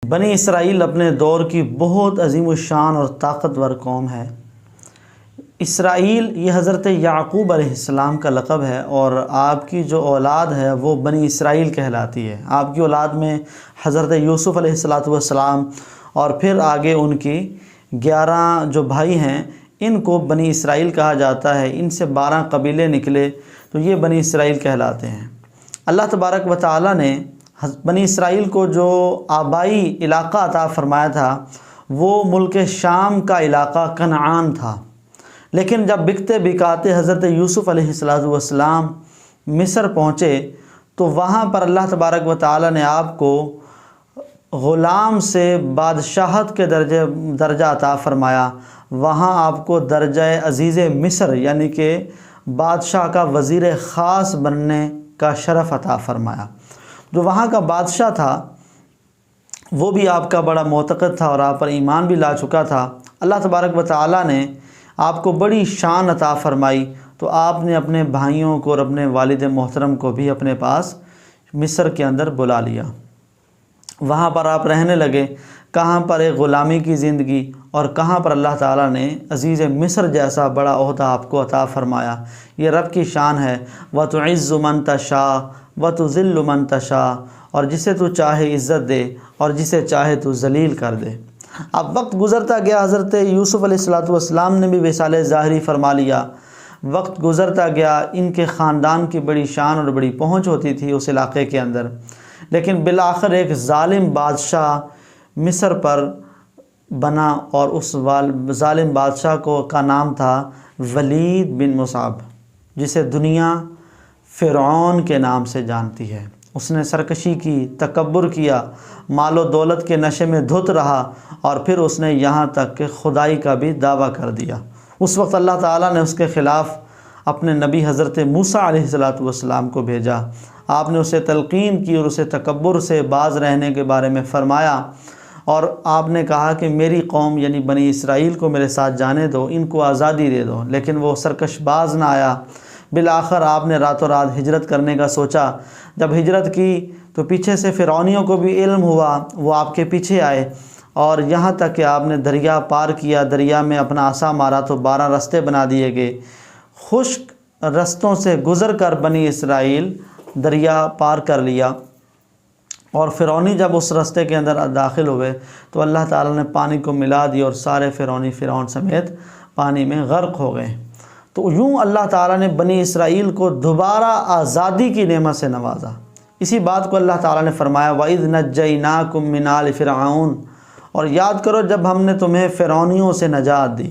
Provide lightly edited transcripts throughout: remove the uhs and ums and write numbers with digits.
بنی اسرائیل اپنے دور کی بہت عظیم الشان اور طاقتور قوم ہے۔ اسرائیل یہ حضرت یعقوب علیہ السلام کا لقب ہے، اور آپ کی جو اولاد ہے وہ بنی اسرائیل کہلاتی ہے۔ آپ کی اولاد میں حضرت یوسف علیہ السلام اور پھر آگے ان کی 11 جو بھائی ہیں، ان کو بنی اسرائیل کہا جاتا ہے۔ ان سے 12 قبیلے نکلے تو یہ بنی اسرائیل کہلاتے ہیں۔ اللہ تبارک و تعالی نے بنی اسرائیل کو جو آبائی علاقہ عطا فرمایا تھا وہ ملک شام کا علاقہ کنعان تھا، لیکن جب بکتے بکاتے حضرت یوسف علیہ السلام مصر پہنچے تو وہاں پر اللہ تبارک و تعالی نے آپ کو غلام سے بادشاہت کے درجہ عطا فرمایا۔ وہاں آپ کو درجہ عزیز مصر یعنی کہ بادشاہ کا وزیر خاص بننے کا شرف عطا فرمایا۔ جو وہاں کا بادشاہ تھا وہ بھی آپ کا بڑا معتقد تھا اور آپ پر ایمان بھی لا چکا تھا۔ اللہ تبارک و تعالی نے آپ کو بڑی شان عطا فرمائی، تو آپ نے اپنے بھائیوں کو اور اپنے والد محترم کو بھی اپنے پاس مصر کے اندر بلا لیا۔ وہاں پر آپ رہنے لگے، کہاں پر ایک غلامی کی زندگی اور کہاں پر اللہ تعالیٰ نے عزیز مصر جیسا بڑا عہدہ آپ کو عطا فرمایا۔ یہ رب کی شان ہے، وَتُعِزُّ مَن تَشَاءُ وَتُذِلُّ مَن تَشَاءُ، اور جسے تو چاہے عزت دے اور جسے چاہے تو ذلیل کر دے۔ اب وقت گزرتا گیا، حضرت یوسف علیہ السلام نے بھی وصال ظاہری فرما لیا۔ وقت گزرتا گیا، ان کے خاندان کی بڑی شان اور بڑی پہنچ ہوتی تھی اس علاقے کے اندر، لیکن بالآخر ایک ظالم بادشاہ مصر پر بنا، اور اس ظالم بادشاہ کا نام تھا ولید بن مصعب، جسے دنیا فرعون کے نام سے جانتی ہے۔ اس نے سرکشی کی، تکبر کیا، مال و دولت کے نشے میں دھت رہا، اور پھر اس نے یہاں تک کہ خدائی کا بھی دعویٰ کر دیا۔ اس وقت اللہ تعالیٰ نے اس کے خلاف اپنے نبی حضرت موسیٰ علیہ السلام کو بھیجا۔ آپ نے اسے تلقین کی اور اسے تکبر سے باز رہنے کے بارے میں فرمایا، اور آپ نے کہا کہ میری قوم یعنی بنی اسرائیل کو میرے ساتھ جانے دو، ان کو آزادی دے دو، لیکن وہ سرکش باز نہ آیا۔ بالآخر آپ نے راتوں رات ہجرت کرنے کا سوچا۔ جب ہجرت کی تو پیچھے سے فرعونیوں کو بھی علم ہوا، وہ آپ کے پیچھے آئے، اور یہاں تک کہ آپ نے دریا پار کیا۔ دریا میں اپنا عصا مارا تو 12 رستے بنا دیے گئے۔ خشک رستوں سے گزر کر بنی اسرائیل دریا پار کر لیا، اور فرعونی جب اس رستے کے اندر داخل ہوئے تو اللہ تعالیٰ نے پانی کو ملا دیا، اور سارے فرعون سمیت پانی میں غرق ہو گئے۔ تو یوں اللہ تعالیٰ نے بنی اسرائیل کو دوبارہ آزادی کی نعمت سے نوازا۔ اسی بات کو اللہ تعالیٰ نے فرمایا وَإِذْ نَجَّيْنَاكُم مِّنْ آلِ فِرْعَوْنَ، اور یاد کرو جب ہم نے تمہیں فرعونیوں سے نجات دی۔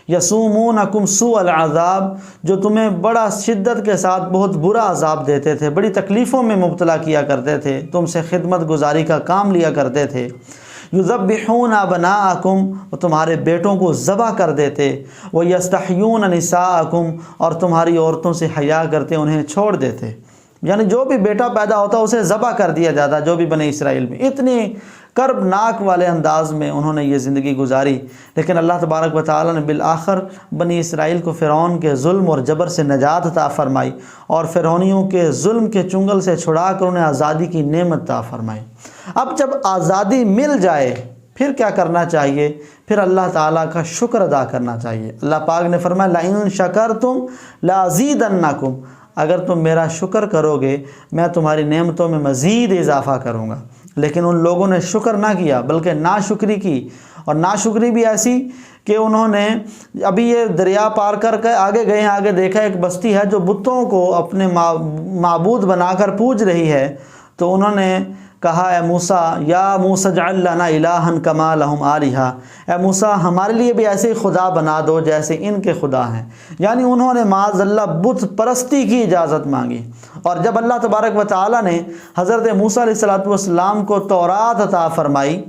یسومونکم سوء العذاب، جو تمہیں بڑا شدت کے ساتھ بہت برا عذاب دیتے تھے، بڑی تکلیفوں میں مبتلا کیا کرتے تھے، تم سے خدمت گزاری کا کام لیا کرتے تھے۔ یذبحون ابناءکم، وہ تمہارے بیٹوں کو ذبح کر دیتے۔ ویستحیون نساءکم، اور تمہاری عورتوں سے حیا کرتے، انہیں چھوڑ دیتے۔ یعنی جو بھی بیٹا پیدا ہوتا اسے ذبح کر دیا جاتا، جو بھی بنی اسرائیل میں۔ اتنی کربناک والے انداز میں انہوں نے یہ زندگی گزاری، لیکن اللہ تبارک و تعالی نے بالآخر بنی اسرائیل کو فرعون کے ظلم اور جبر سے نجات عطا فرمائی، اور فرعونیوں کے ظلم کے چنگل سے چھڑا کر انہیں آزادی کی نعمت عطا فرمائی۔ اب جب آزادی مل جائے پھر کیا کرنا چاہیے؟ پھر اللہ تعالیٰ کا شکر ادا کرنا چاہیے۔ اللہ پاک نے فرمایا لَإِن شَكَرْتُمْ لَأَزِيدَنَّكُمْ، اگر تم میرا شکر کرو گے میں تمہاری نعمتوں میں مزید اضافہ کروں گا۔ لیکن ان لوگوں نے شکر نہ کیا بلکہ ناشکری کی، اور ناشکری بھی ایسی کہ انہوں نے ابھی یہ دریا پار کر کے آگے گئے، آگے دیکھا ایک بستی ہے جو بتوں کو اپنے معبود بنا کر پوج رہی ہے، تو انہوں نے کہا اے موسیٰ یا موسیٰ اجعل لنا الہا کما لہم آلہہ، اے موسیٰ ہمارے لیے بھی ایسے ہی خدا بنا دو جیسے ان کے خدا ہیں۔ یعنی انہوں نے معاذ اللہ بت پرستی کی اجازت مانگی۔ اور جب اللہ تبارک و تعالی نے حضرت موسیٰ علیہ السلام کو تورات عطا فرمائی،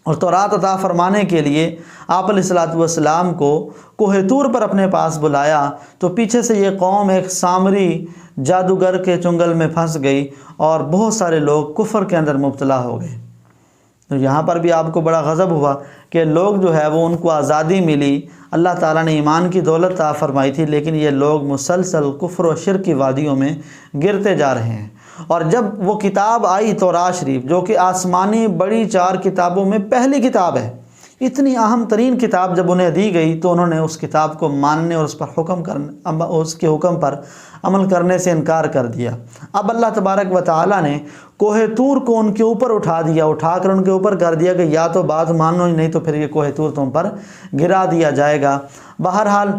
اور تورات عطا فرمانے کے لیے آپ علیہ السلام کو کوہ طور پر اپنے پاس بلایا، تو پیچھے سے یہ قوم ایک سامری جادوگر کے چنگل میں پھنس گئی، اور بہت سارے لوگ کفر کے اندر مبتلا ہو گئے۔ تو یہاں پر بھی آپ کو بڑا غضب ہوا کہ لوگ جو ہے وہ ان کو آزادی ملی، اللہ تعالیٰ نے ایمان کی دولت عطا فرمائی تھی، لیکن یہ لوگ مسلسل کفر و شرک کی وادیوں میں گرتے جا رہے ہیں۔ اور جب وہ کتاب آئی تورات شریف، جو کہ آسمانی بڑی 4 کتابوں میں پہلی کتاب ہے، اتنی اہم ترین کتاب جب انہیں دی گئی تو انہوں نے اس کتاب کو ماننے اور اس کے حکم پر عمل کرنے سے انکار کر دیا۔ اب اللہ تبارک و تعالیٰ نے کوہ طور کو ان کے اوپر اٹھا کر ان کے اوپر کر دیا کہ یا تو بات مانو، نہیں تو پھر یہ کوہ طور تم پر گرا دیا جائے گا۔ بہرحال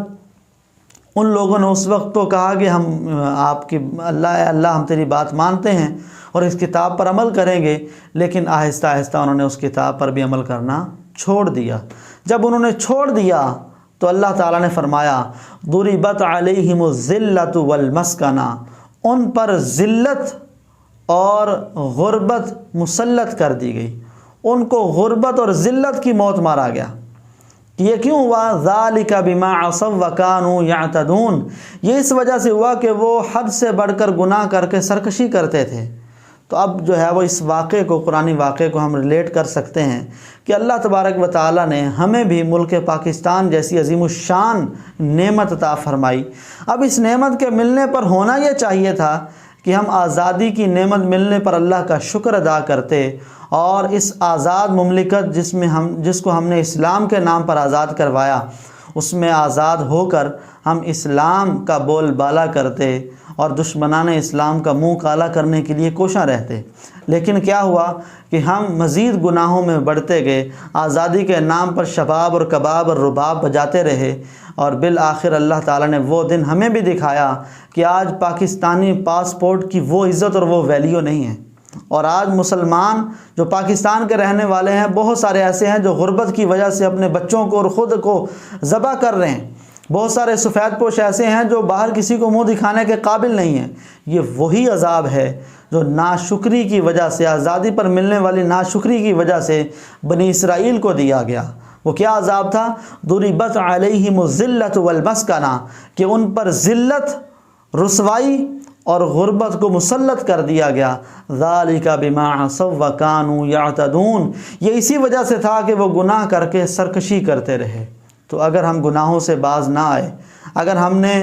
ان لوگوں نے اس وقت تو کہا کہ ہم آپ کی اللہ ہم تیری بات مانتے ہیں اور اس کتاب پر عمل کریں گے، لیکن آہستہ آہستہ انہوں نے اس کتاب پر بھی عمل کرنا چھوڑ دیا۔ جب انہوں نے چھوڑ دیا تو اللہ تعالیٰ نے فرمایا ضربت علیہم الذلۃ والمسکنہ، ان پر ذلت اور غربت مسلط کر دی گئی، ان کو غربت اور ذلت کی موت مارا گیا۔ یہ کیوں ہوا؟ ذالک بما عصوا وکانوا یعتدون، یہ اس وجہ سے ہوا کہ وہ حد سے بڑھ کر گناہ کر کے سرکشی کرتے تھے۔ تو اب جو ہے وہ اس واقعے کو، قرآنی واقعے کو ہم ریلیٹ کر سکتے ہیں کہ اللہ تبارک و تعالیٰ نے ہمیں بھی ملک پاکستان جیسی عظیم الشان نعمت عطا فرمائی۔ اب اس نعمت کے ملنے پر ہونا یہ چاہیے تھا کہ ہم آزادی کی نعمت ملنے پر اللہ کا شکر ادا کرتے، اور اس آزاد مملکت جس کو ہم نے اسلام کے نام پر آزاد کروایا، اس میں آزاد ہو کر ہم اسلام کا بول بالا کرتے اور دشمنان اسلام کا منہ کالا کرنے کے لیے کوشاں رہتے۔ لیکن کیا ہوا کہ ہم مزید گناہوں میں بڑھتے گئے، آزادی کے نام پر شباب اور کباب اور رباب بجاتے رہے، اور بالآخر اللہ تعالیٰ نے وہ دن ہمیں بھی دکھایا کہ آج پاکستانی پاسپورٹ کی وہ عزت اور وہ ویلیو نہیں ہے۔ اور آج مسلمان جو پاکستان کے رہنے والے ہیں، بہت سارے ایسے ہیں جو غربت کی وجہ سے اپنے بچوں کو اور خود کو ذبح کر رہے ہیں۔ بہت سارے سفید پوش ایسے ہیں جو باہر کسی کو منہ دکھانے کے قابل نہیں ہیں۔ یہ وہی عذاب ہے جو ناشکری کی وجہ سے، آزادی پر ملنے والی ناشکری کی وجہ سے بنی اسرائیل کو دیا گیا۔ وہ کیا عذاب تھا؟ ضربت علیہم الذلۃ والمسکنہ، کہ ان پر ذلت، رسوائی اور غربت کو مسلط کر دیا گیا۔ ذالک بما عصوا وکانوا یعتدون، یہ اسی وجہ سے تھا کہ وہ گناہ کر کے سرکشی کرتے رہے۔ تو اگر ہم گناہوں سے باز نہ آئے، اگر ہم نے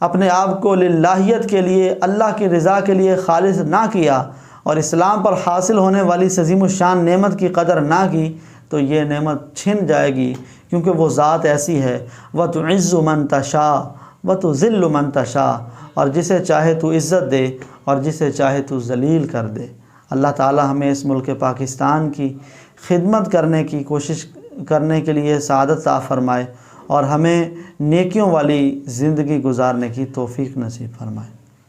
اپنے آپ کو للہیت کے لیے، اللہ کی رضا کے لیے خالص نہ کیا اور اسلام پر حاصل ہونے والی عظیم الشان نعمت کی قدر نہ کی، تو یہ نعمت چھن جائے گی، کیونکہ وہ ذات ایسی ہے وَتُعِزُّ مَن تَشَاءُ وَتُذِلُّ مَن تَشَاءُ، اور جسے چاہے تو عزت دے اور جسے چاہے تو ذلیل کر دے۔ اللہ تعالی ہمیں اس ملک پاکستان کی خدمت کرنے کی کوشش کرنے کے لیے سعادت عطا فرمائے، اور ہمیں نیکیوں والی زندگی گزارنے کی توفیق نصیب فرمائے۔